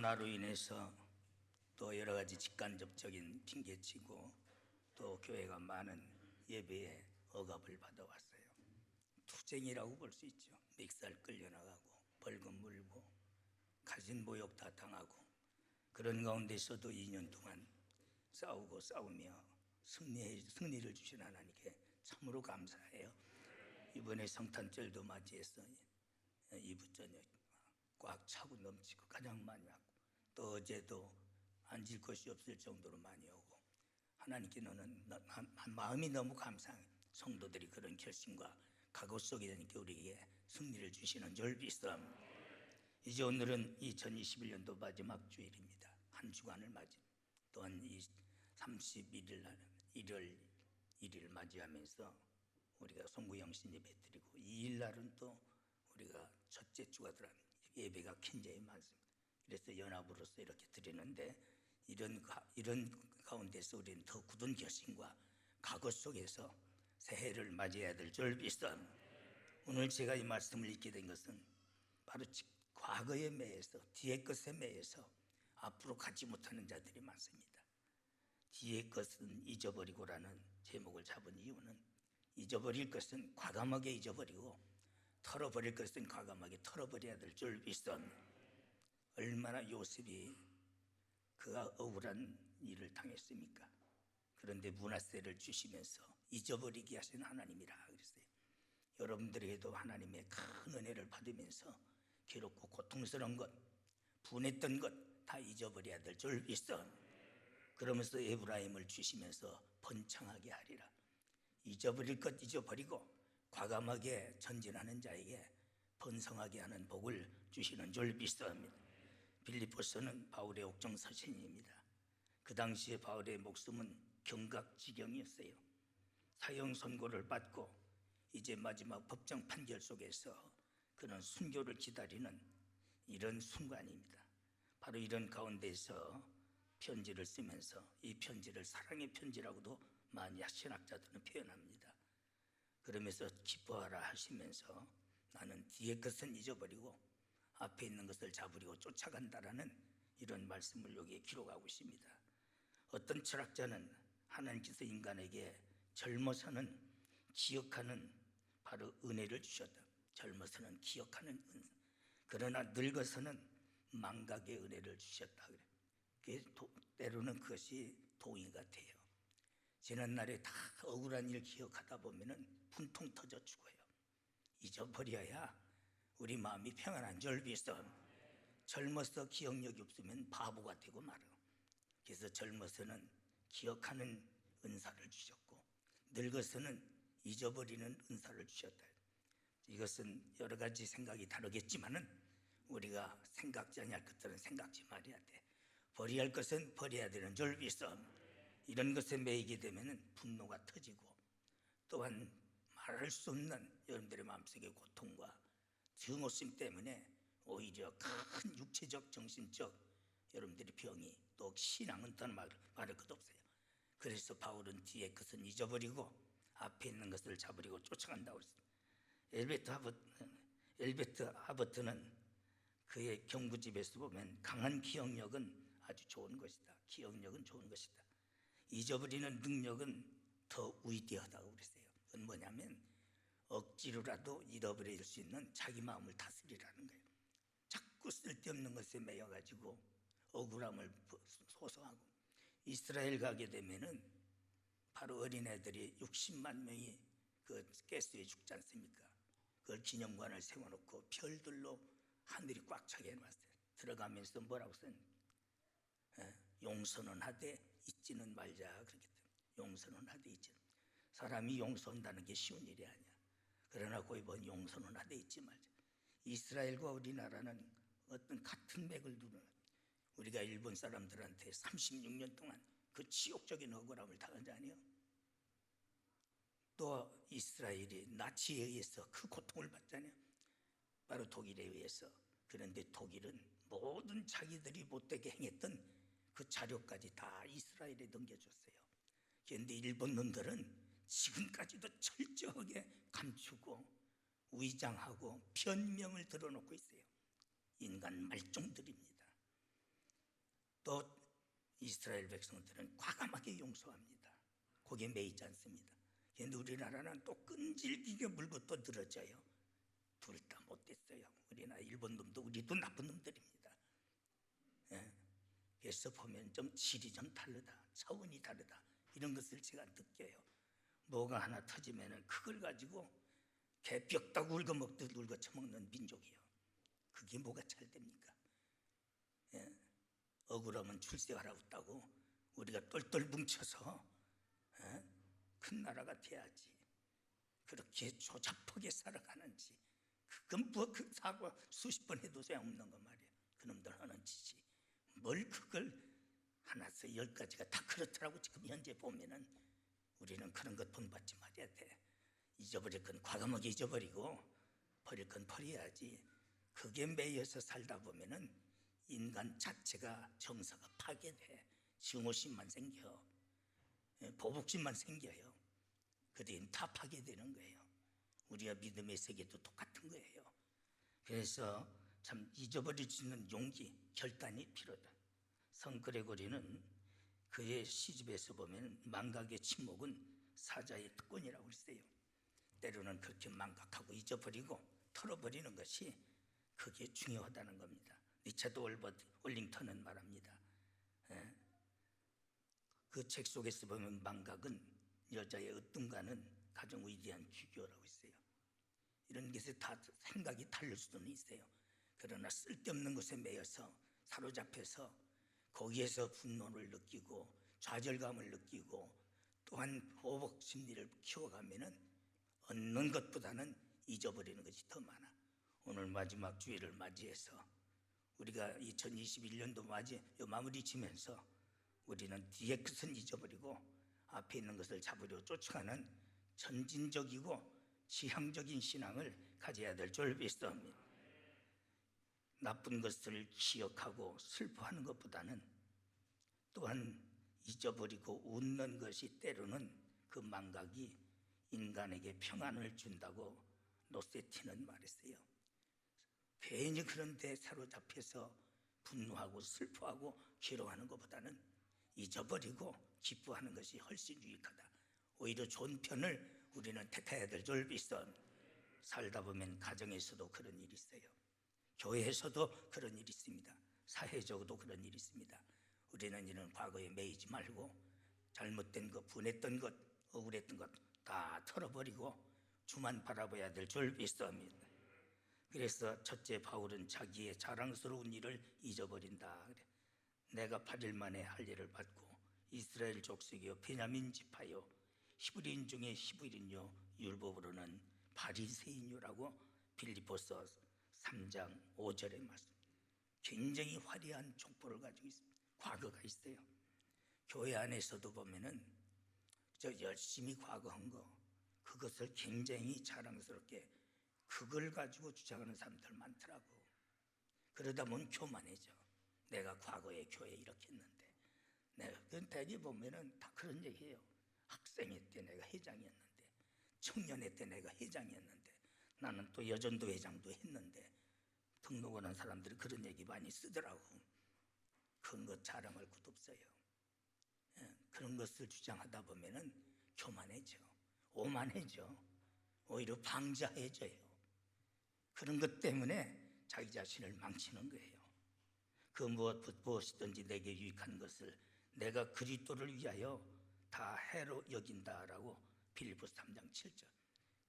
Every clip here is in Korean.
코로나로 인해서 또 여러 가지 직간접적인 핑계치고 또 교회가 많은 예배에 억압을 받아왔어요. 투쟁이라고 볼 수 있죠. 믹살 끌려나가고 벌금 물고 가진 모욕 다 당하고 그런 가운데서도 2년 동안 싸우며 승리를 주신 하나님께 참으로 감사해요. 이번에 성탄절도 맞이해서 이브 저녁 꽉 차고 넘치고 가장 많이 왔고 또 어제도 앉을 곳이 없을 정도로 많이 오고 하나님께는 마음이 너무 감사해요. 성도들이 그런 결심과 각오 속에 우리에게 승리를 주시는 줄 믿습니다. 이제 오늘은 2021년도 마지막 주일입니다. 한 주간을 맞이 또한 이 31일 날 1월 1일 맞이하면서 우리가 송구영신 예배 드리고 2일 날은 또 우리가 첫째 주가 들어간 예배가 굉장히 많습니다. 그래서 연합으로서 이렇게 드리는데 이런 가운데서 우리는 더 굳은 결심과 각오 속에서 새해를 맞이해야 될 줄 믿습니다. 오늘 제가 이 말씀을 읽게 된 것은 바로 과거의 매에서 뒤의 것에 매여서 앞으로 가지 못하는 자들이 많습니다. 뒤의 것은 잊어버리고라는 제목을 잡은 이유는 잊어버릴 것은 과감하게 잊어버리고 털어버릴 것은 과감하게 털어버려야 될 줄 믿습니다. 얼마나 요셉이 그가 억울한 일을 당했습니까? 그런데 문하세를 주시면서 잊어버리게 하신 하나님이라 그랬어요. 여러분들에게도 하나님의 큰 은혜를 받으면서 괴롭고 고통스러운 것, 분했던 것 다 잊어버려야 될 줄 믿습니다. 그러면서 에브라임을 주시면서 번창하게 하리라. 잊어버릴 것 잊어버리고 과감하게 전진하는 자에게 번성하게 하는 복을 주시는 줄 믿습니다. 빌립보서는 바울의 옥정서신입니다. 그 당시에 바울의 목숨은 경각지경이었어요. 사형 선고를 받고 이제 마지막 법정 판결 속에서 그는 순교를 기다리는 이런 순간입니다. 바로 이런 가운데서 편지를 쓰면서 이 편지를 사랑의 편지라고도 많이 신학자들은 표현합니다. 그러면서 기뻐하라 하시면서 나는 뒤의 것은 잊어버리고 앞에 있는 것을 잡으려고 쫓아간다라는 이런 말씀을 여기에 기록하고 있습니다. 어떤 철학자는 하나님께서 인간에게 젊어서는 기억하는 바로 은혜를 주셨다. 젊어서는 기억하는 은사. 그러나 늙어서는 망각의 은혜를 주셨다 그래. 때로는 그것이 동의 같아요. 지난날에 다 억울한 일 기억하다 보면은 분통 터져 죽어요. 잊어버려야 우리 마음이 평안한 줄 믿음. 젊어서 기억력이 없으면 바보가 되고 말아요. 그래서 젊어서는 기억하는 은사를 주셨고 늙어서는 잊어버리는 은사를 주셨다. 이것은 여러 가지 생각이 다르겠지만은 우리가 생각지 아니할 것들은 생각지 말아야 돼. 버려야 할 것은 버려야 되는 줄 믿음. 이런 것에 매이게 되면은 분노가 터지고 또한 말할 수 없는 여러분들의 마음속의 고통과 증오심 때문에 오히려 큰 육체적 정신적 여러분들의 병이 또 신앙은 더 말할 것도 없어요. 그래서 바울은 뒤에 것은 잊어버리고 앞에 있는 것을 잡으려고 쫓아간다고 했습니다. 엘베트 하버트는 그의 경구집에서 보면 강한 기억력은 아주 좋은 것이다. 기억력은 좋은 것이다. 잊어버리는 능력은 더 위대하다고 그랬어요. 그건 뭐냐면 억지로라도 잃어버릴 수 있는 자기 마음을 다스리라는 거예요. 자꾸 쓸데없는 것에 매여가지고 억울함을 소소하고 이스라엘 가게 되면은 바로 어린애들이 60만 명이 그 가스에 죽지 않습니까? 그걸 기념관을 세워놓고 별들로 하늘이 꽉 차게 해놨어요. 들어가면서 뭐라고 써요? 용서는 하되 잊지는 말자 그렇기 때문에 용서는 하되 잊지. 사람이 용서한다는 게 쉬운 일이 아니야. 그러나 이번 용서는 하되 잊지 말자. 이스라엘과 우리나라는 어떤 같은 맥을 두는 우리가 일본 사람들한테 36년 동안 그 지옥적인 억울함을 당한 자 아니에요? 또 이스라엘이 나치에 의해서 그 고통을 받잖아요. 바로 독일에 의해서. 그런데 독일은 모든 자기들이 못되게 행했던 그 자료까지 다 이스라엘에 넘겨줬어요. 그런데 일본 놈들은 지금까지도 철저하게 감추고 위장하고 변명을 드러놓고 있어요. 인간 말종들입니다. 이스라엘 백성들은 과감하게 용서합니다. 거기에 매이지 않습니다. 그런데 우리나라는 또 끈질기게 물고 또 늘어져요. 둘 다 못됐어요. 우리나라 일본 놈도 우리도 나쁜 놈들입니다. 예. 그래서 보면 좀 질이 좀 다르다, 차원이 다르다, 이런 것을 제가 느껴요. 뭐가 하나 터지면은 그걸 가지고 개벽 따고 울고 먹듯 울고 처먹는 민족이요. 그게 뭐가 잘 됩니까? 예. 억울하면 출세하라고 했다고 우리가 똘똘 뭉쳐서 큰 나라가 돼야지. 그렇게 조잡하게 살아가는지, 그건 뭐 그 사과 수십 번 해도 소용없는 거 말이야. 그놈들 하는 짓이 뭘 그걸 하나서 열 가지가 다 그렇더라고. 지금 현재 보면은 우리는 그런 것 본받지 말아야 돼. 잊어버릴 건 과감하게 잊어버리고 버릴 건 버려야지. 그게 매여서 살다 보면은 인간 자체가 정서가 파괴돼. 증오심만 생겨, 보복심만 생겨요. 그들은 다 파괴되는 거예요. 우리가 믿음의 세계도 똑같은 거예요. 그래서 참 잊어버릴 수 있는 용기, 결단이 필요하다. 성 그레고리는 그의 시집에서 보면 망각의 침묵은 사자의 특권이라고 했어요. 때로는 그렇게 망각하고 잊어버리고 털어버리는 것이 그게 중요하다는 겁니다. 리차드 올링턴은 말합니다. 그 책 속에서 보면 망각은 여자의 으뜸과는 가장 위대한 규교라고 했어요. 이런 것에 다 생각이 다를 수는 있어요. 그러나 쓸데없는 것에 매여서 사로잡혀서 거기에서 분노를 느끼고 좌절감을 느끼고 또한 보복 심리를 키워가면은 얻는 것보다는 잊어버리는 것이 더 많아. 오늘 마지막 주일을 맞이해서 우리가 2021년도 마무리 지면서 우리는 뒤에 것은 잊어버리고 앞에 있는 것을 잡으려 쫓아가는 전진적이고 지향적인 신앙을 가져야 될 줄 믿습니다. 나쁜 것을 기억하고 슬퍼하는 것보다는 또한 잊어버리고 웃는 것이 때로는 그 망각이 인간에게 평안을 준다고 노세티는 말했어요. 괜히 그런 데 사로잡혀서 분노하고 슬퍼하고 괴로워하는 것보다는 잊어버리고 기뻐하는 것이 훨씬 유익하다. 오히려 좋은 편을 우리는 택해야 될 줄 믿습니다. 살다 보면 가정에서도 그런 일이 있어요. 교회에서도 그런 일이 있습니다. 사회적으로도 그런 일이 있습니다. 우리는 이런 과거에 매이지 말고 잘못된 것, 분했던 것, 억울했던 것 다 털어버리고 주만 바라봐야 될 줄 믿습니다. 그래서 첫째 바울은 자기의 자랑스러운 일을 잊어버린다. 내가 8일 만에 할 일을 받고 이스라엘 족속이요 베냐민 지파요 히브리인 중에 히브리인요 율법으로는 바리새인이라고 빌립보서 3장 5절에 말씀. 굉장히 화려한 족보를 가지고 있습니다. 과거가 있어요. 교회 안에서도 보면은 저 열심히 과거한 거, 그것을 굉장히 자랑스럽게 그걸 가지고 주장하는 사람들 많더라고. 그러다 보면 교만해져. 내가 과거에 교회 이렇게 했는데, 내가 대개 보면은 다 그런 얘기해요. 학생회 때 내가 회장이었는데, 청년회 때 내가 회장이었는데, 나는 또 여전도 회장도 했는데, 등록하는 사람들이 그런 얘기 많이 쓰더라고. 그런 것 자랑할 것도 없어요. 그런 것을 주장하다 보면은 교만해져, 오만해져, 오히려 방자해져요. 그런 것 때문에 자기 자신을 망치는 거예요. 그 무엇이든지 내게 유익한 것을 내가 그리스도를 위하여 다 해로 여긴다라고 빌립보서 3장 7절.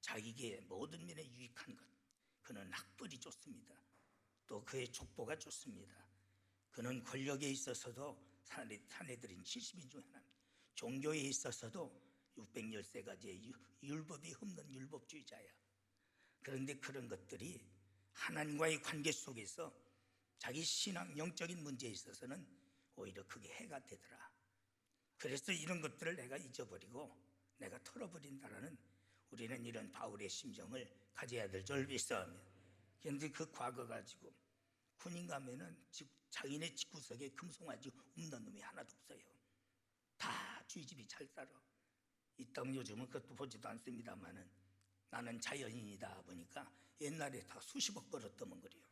자기에게 모든 면에 유익한 것, 그는 학벌이 좋습니다. 또 그의 족보가 좋습니다. 그는 권력에 있어서도 사내들인 70인 중에 하나입니다. 종교에 있어서도 613가지의 율법이 없는 율법주의자야. 그런데 그런 것들이 하나님과의 관계 속에서 자기 신앙 영적인 문제에 있어서는 오히려 그게 해가 되더라. 그래서 이런 것들을 내가 잊어버리고 내가 털어버린다라는, 우리는 이런 바울의 심정을 가져야 될 줄 믿습니다. 그런데 그 과거 가지고 군인 가면은 자기네 집구석에 금송아지 없는 놈이 하나도 없어요. 다 주의집이 잘 살아. 이 땅 요즘은 그것도 보지도 않습니다만은 나는 자연인이다 보니까 옛날에 다 수십억 벌었더만 그래요.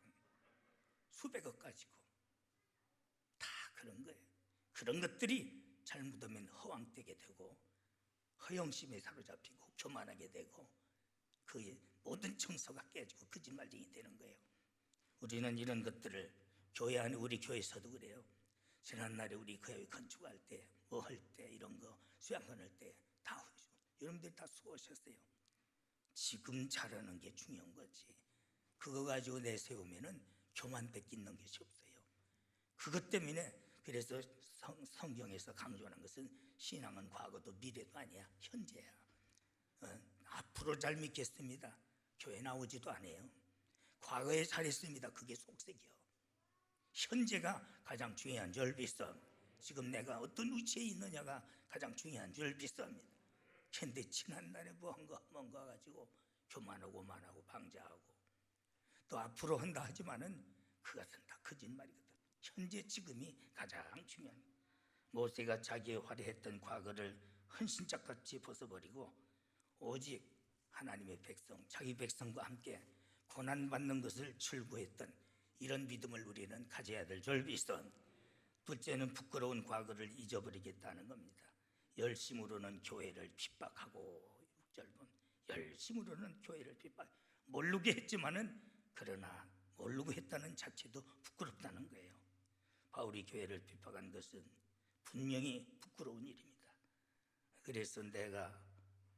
수백억 가지고 다 그런 거예요. 그런 것들이 잘못하면 허황되게 되고 허영심에 사로잡히고 교만하게 되고 그 모든 청소가 깨지고 거짓말쟁이 되는 거예요. 우리는 이런 것들을 교회 안에 우리 교회에서도 그래요. 지난날에 우리 교회 건축할 때 뭐 할 때 이런 거 수양관 할 때 다 여러분들 다 수고하셨어요. 지금 잘하는 게 중요한 거지. 그거 가지고 내세우면은 교만 뺏기는 것이 없어요. 그것 때문에 그래서 성경에서 강조하는 것은 신앙은 과거도 미래도 아니야, 현재야. 앞으로 잘 믿겠습니다. 교회 나오지도 않아요. 과거에 잘했습니다. 그게 속색이요. 현재가 가장 중요한 줄 믿습니다. 지금 내가 어떤 위치에 있느냐가 가장 중요한 줄 믿습니다. 근데 지난날에 뭔가 가지고 교만하고 만하고 방자하고 또 앞으로 한다 하지만은 그것은 다 거짓말이거든. 현재 지금이 가장 중요한. 모세가 자기의 화려했던 과거를 헌신짝같이 벗어버리고 오직 하나님의 백성, 자기 백성과 함께 고난받는 것을 출구했던 이런 믿음을 우리는 가져야 될 줄 믿습니다. 둘째는 부끄러운 과거를 잊어버리겠다는 겁니다. 열심으로는 교회를 핍박하고 6절분 열심으로는 교회를 핍박 모르게 했지만은 그러나 모르고 했다는 자체도 부끄럽다는 거예요. 바울이 교회를 핍박한 것은 분명히 부끄러운 일입니다. 그래서 내가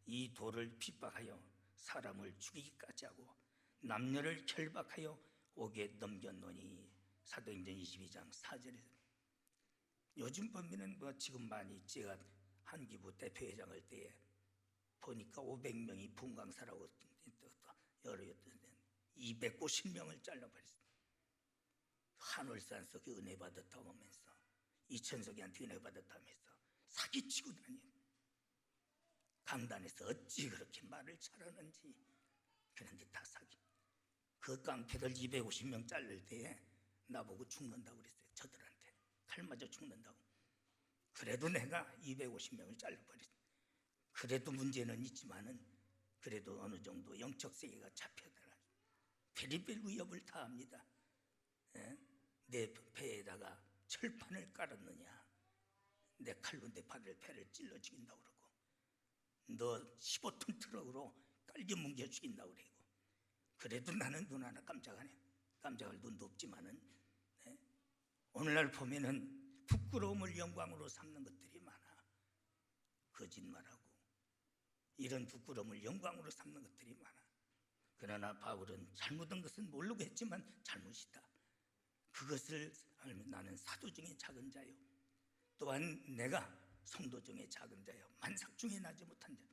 이 돌을 핍박하여 사람을 죽이기까지 하고 남녀를 결박하여 옥에 넘겼노니 사도행전 22장 4절에 요즘 보면은 뭐 지금 많이 제가 한기부 대표회장 할 때에 보니까 500명이 분광사라고 열었던데 250명을 잘라버렸어요. 한울산서 그 은혜 받았다고 하면서 이천석이한테 은혜 받았다면서 사기치고 다녀요. 강단에서 어찌 그렇게 말을 잘하는지. 그런데 다 사기. 그 깡패들 250명 자를 때에 나보고 죽는다고 그랬어요. 저들한테 칼 맞아 죽는다고. 그래도 내가 250명을 잘라버렸어요. 그래도 문제는 있지만은 그래도 어느 정도 영적 세계가 잡혀들어요. 별의별 위협을 다 합니다. 내 배에다가 철판을 깔았느냐, 내 칼로 내 배를 찔러 죽인다고 그러고, 너 15톤 트럭으로 깔겨 뭉겨 죽인다고 그러고. 그래도 나는 눈 하나 깜짝 안 해. 깜짝할 눈도 없지만은 오늘날 보면은 부끄러움을 영광으로 삼는 것들이 많아. 거짓말하고 이런 부끄러움을 영광으로 삼는 것들이 많아. 그러나 바울은 잘못한 것은 모르고 했지만 잘못이다. 그것을 알면 나는 사도 중에 작은 자요, 또한 내가 성도 중에 작은 자요, 만삭 중에 나지 못한 자,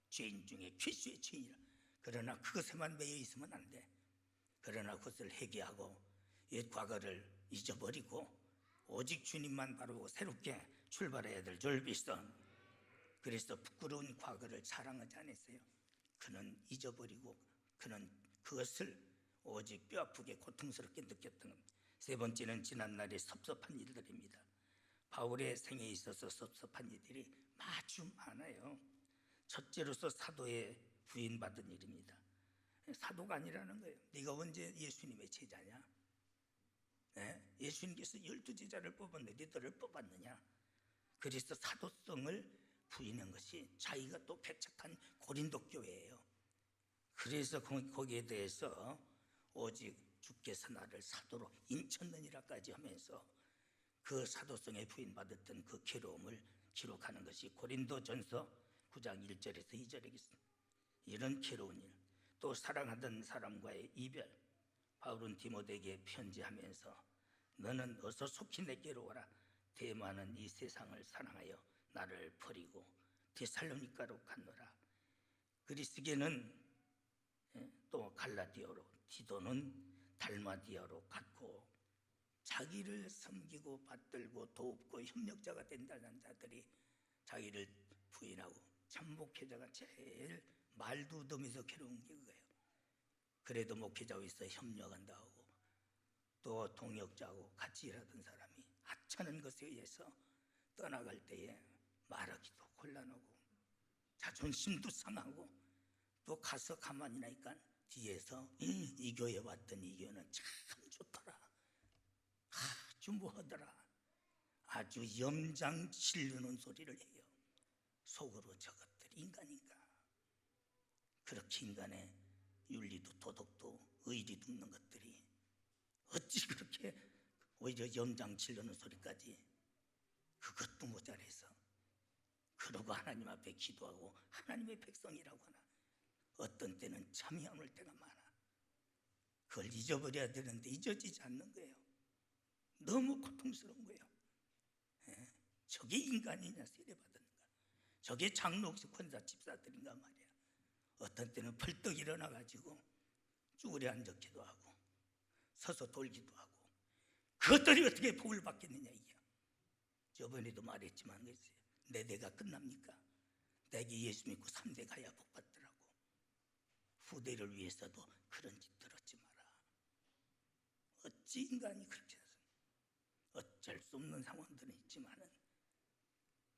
죄인 중에 괴수의 죄인이라. 그러나 그것에만 매여 있으면 안 돼. 그러나 그것을 회개하고 옛 과거를 잊어버리고 오직 주님만 바라보고 새롭게 출발해야 될 줄 믿어. 그래서 부끄러운 과거를 사랑하지 않았어요. 그는 잊어버리고 그는 그것을 오직 뼈아프게 고통스럽게 느꼈던 겁니다. 세 번째는 지난날의 섭섭한 일들입니다. 바울의 생에 있어서 섭섭한 일들이 아주 많아요. 첫째로서 사도의 부인받은 일입니다. 사도가 아니라는 거예요. 네가 언제 예수님의 제자냐? 예수님께서 12제자를 뽑았는데 너를 뽑았느냐? 그래서 사도성을 부인한 것이 자기가 또 개척한 고린도 교회예요. 그래서 거기에 대해서 오직 주께서 나를 사도로 인쳤느니라까지 하면서 그 사도성에 부인받았던 그 괴로움을 기록하는 것이 고린도전서 9장 1절에서 2절에 있습니다. 이런 괴로운 일, 또 사랑하던 사람과의 이별. 바울은 디모데에게 편지하면서 너는 어서 속히 내게로 오라. 데마는 이 세상을 사랑하여 나를 버리고 데살로니가로 갔노라. 그리스게는 또 갈라디아로, 디도는 달마디아로 갔고, 자기를 섬기고 받들고 돕고 협력자가 된다는 자들이 자기를 부인하고, 참 목회자가 제일 말두덤에서 괴로운 게 그거예요. 그래도 목회자와 있어 협력한다 하고 또 동역자하고 같이 일하던 사람이 하찮은 것에 의해서 떠나갈 때에 말하기도 곤란하고 자존심도 상하고, 또 가서 가만히 나니까 뒤에서 이 교회 왔던 이 교회는 참 좋더라, 아주 뭐하더라, 아주 염장 질르는 소리를 해요. 속으로 저것들이 인간인가? 그렇게 인간의 윤리도 도덕도 의리도 없는 것들이 어찌 그렇게 오히려 염장 질르는 소리까지, 그것도 모자라서 그러고 하나님 앞에 기도하고 하나님의 백성이라고 하나 어떤 때는 잠이 안 올 때가 많아. 그걸 잊어버려야 되는데 잊어지지 않는 거예요. 너무 고통스러운 거예요. 예? 저게 인간이냐, 세례받은가? 저게 장로교 권사 집사들인가 말이야. 어떤 때는 벌떡 일어나가지고 쭈그려 앉아 기도하고 서서 돌기도 하고, 그것들이 어떻게 복을 받겠느냐 이게. 저번에도 말했지만 내 대가 끝납니까? 내게 예수 믿고 3대 가야 복 받더라고. 후대를 위해서도 그런 짓 들었지 마라. 어찌 인간이 그렇게 해서 어쩔 수 없는 상황들은 있지만은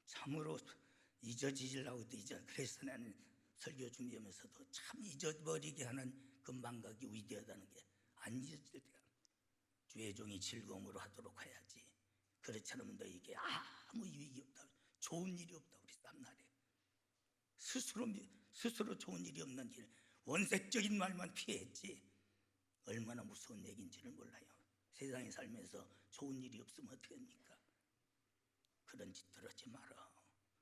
참으로 잊어지려고 해도 그래서 나는 설교 준비하면서도 참 잊어버리게 하는 그 망각이 위대하다는 게, 안 잊어질 때가 주의 종이 즐거움으로 하도록 해야지. 그렇지 않으면 너에게 아무 유익이 없다, 좋은 일이 없다 우리 쌈날에. 스스로 좋은 일이 없는 길, 원색적인 말만 피했지 얼마나 무서운 얘기인지를 몰라요. 세상에 살면서 좋은 일이 없으면 어떻게 합니까? 그런 짓들 하지 마라.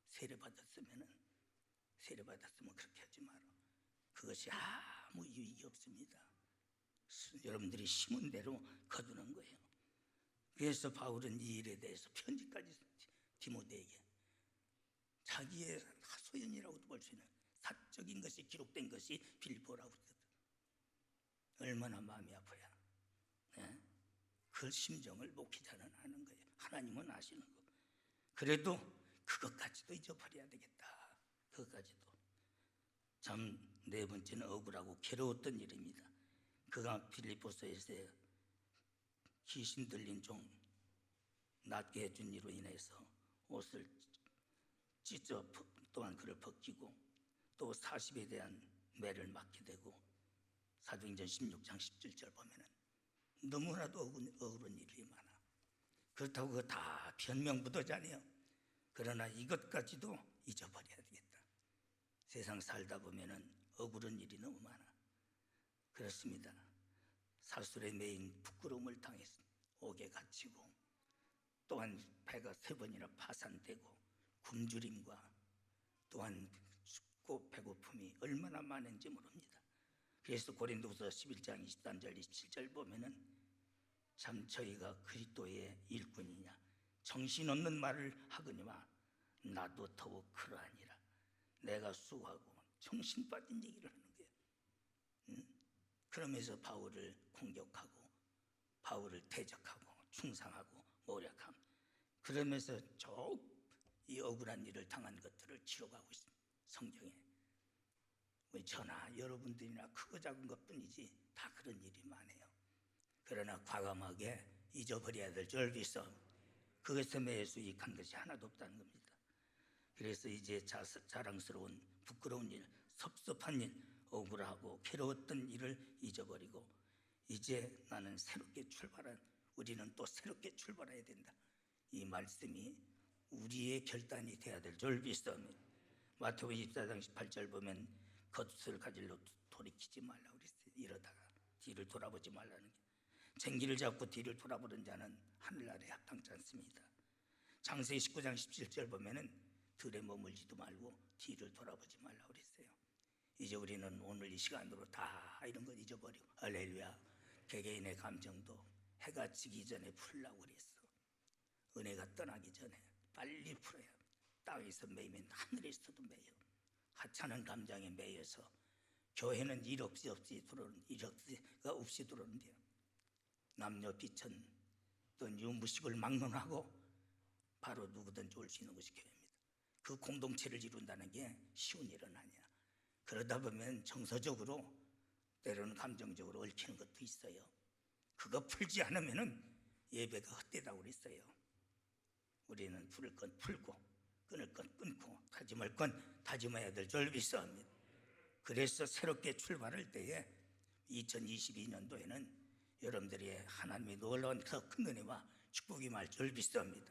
세례받았으면 그렇게 하지 마라. 그것이 아무 유익이 없습니다. 여러분들이 심은 대로 거두는 거예요. 그래서 바울은 이 일에 대해서 편지까지 디모데에게, 자기의 하소연이라고도 볼 수 있는 사적인 것이 기록된 것이 빌보라고 그러거든. 얼마나 마음이 아파야. 네? 그 심정을 목회자는 아는 거예요. 하나님은 아시는 거. 그래도 그것까지도 잊어버려야 되겠다. 그것까지도. 참 네 번째는 억울하고 괴로웠던 일입니다. 그가 빌립보서에서 귀신 들린 종 낫게 해준 이로 인해서 옷을 찢어 또한 그를 벗기고 또 40에 대한 매를 맞게 되고, 사도행전 16장 17절 보면은 너무나도 억울한 일이 많아. 그렇다고 그거 다 변명부도잖아요. 그러나 이것까지도 잊어버려야 되겠다. 세상 살다 보면은 억울한 일이 너무 많아. 그렇습니다. 사술에 매인 부끄러움을 당해서 옥에 갇히고, 또한 배가 3번이나 파산되고, 굶주림과 또한 춥고 배고픔이 얼마나 많은지 모릅니다. 그래서 고린도후서 11장 23절 27절 보면은 참 저희가 그리스도의 일꾼이냐 정신없는 말을 하거니와 나도 더욱 그러하니라. 내가 수고하고 정신 빠진 얘기를 하는 거예요. 그러면서 바울을 공격하고 바울을 대적하고 충상하고 모략함, 그러면서 이 억울한 일을 당한 것들을 기록하고 있습니다. 성경에. 저나 여러분들이나 크고 작은 것뿐이지 다 그런 일이 많아요. 그러나 과감하게 잊어버려야 될 줄 있어. 그것에 매여서 유익한 것이 하나도 없다는 겁니다. 그래서 이제 자랑스러운 부끄러운 일, 섭섭한 일, 억울하고 괴로웠던 일을 잊어버리고 이제 나는 우리는 또 새롭게 출발해야 된다. 이 말씀이 우리의 결단이 돼야 될 줄 믿습니다. 마태복음 24장 18절 보면 겉을 가질러 돌이키지 말라고 그랬어요. 이러다가 뒤를 돌아보지 말라는 게. 쟁기를 잡고 뒤를 돌아보는 자는 하늘나라에 합당치 않습니다. 창세기 19장 17절 보면은 들에 머물지도 말고 뒤를 돌아보지 말라고 그랬어요. 이제 우리는 오늘 이 시간으로 다 이런 걸 잊어버리고, 할렐루야, 개개인의 감정도 해가 지기 전에 풀라고 그랬어. 은혜가 떠나기 전에 빨리 풀어야. 땅에서 매이면 하늘에서도 매여. 하찮은 감정에 매여서 교회는 일 없이 들어오는데요. 남녀 비천 또 유무식을 막론하고 바로 누구든지 올 수 있는 것이 교회입니다. 그 공동체를 이룬다는 게 쉬운 일은 아니야. 그러다 보면 정서적으로 때로는 감정적으로 얽히는 것도 있어요. 그거 풀지 않으면은 예배가 헛되다고 그랬어요. 우리는 풀을 건 풀고 끊을 건 끊고 다짐할 건 다짐해야 될 줄 믿습니다. 그래서 새롭게 출발할 때에 2022년도에는 여러분들이 하나님의 놀라운 더 큰 은혜와 축복이 임할 줄 믿습니다.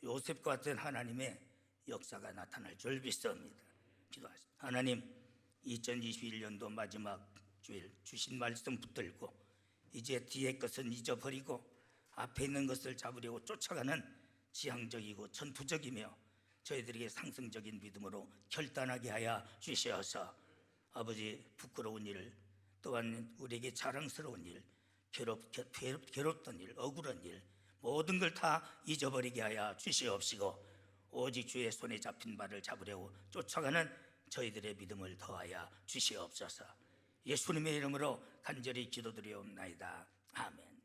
요셉과 같은 하나님의 역사가 나타날 줄 믿습니다. 기도하십니다. 하나님, 2021년도 마지막 주일 주신 말씀 붙들고 이제 뒤의 것은 잊어버리고 앞에 있는 것을 잡으려고 쫓아가는 지향적이고 전투적이며 저희들에게 상승적인 믿음으로 결단하게 하여 주시어서 아버지, 부끄러운 일, 또한 우리에게 자랑스러운 일, 괴롭던 일, 억울한 일, 모든 걸 다 잊어버리게 하여 주시옵시고 오직 주의 손에 잡힌 바를 잡으려고 쫓아가는 저희들의 믿음을 더하여 주시옵소서. 예수님의 이름으로 간절히 기도드리옵나이다. 아멘.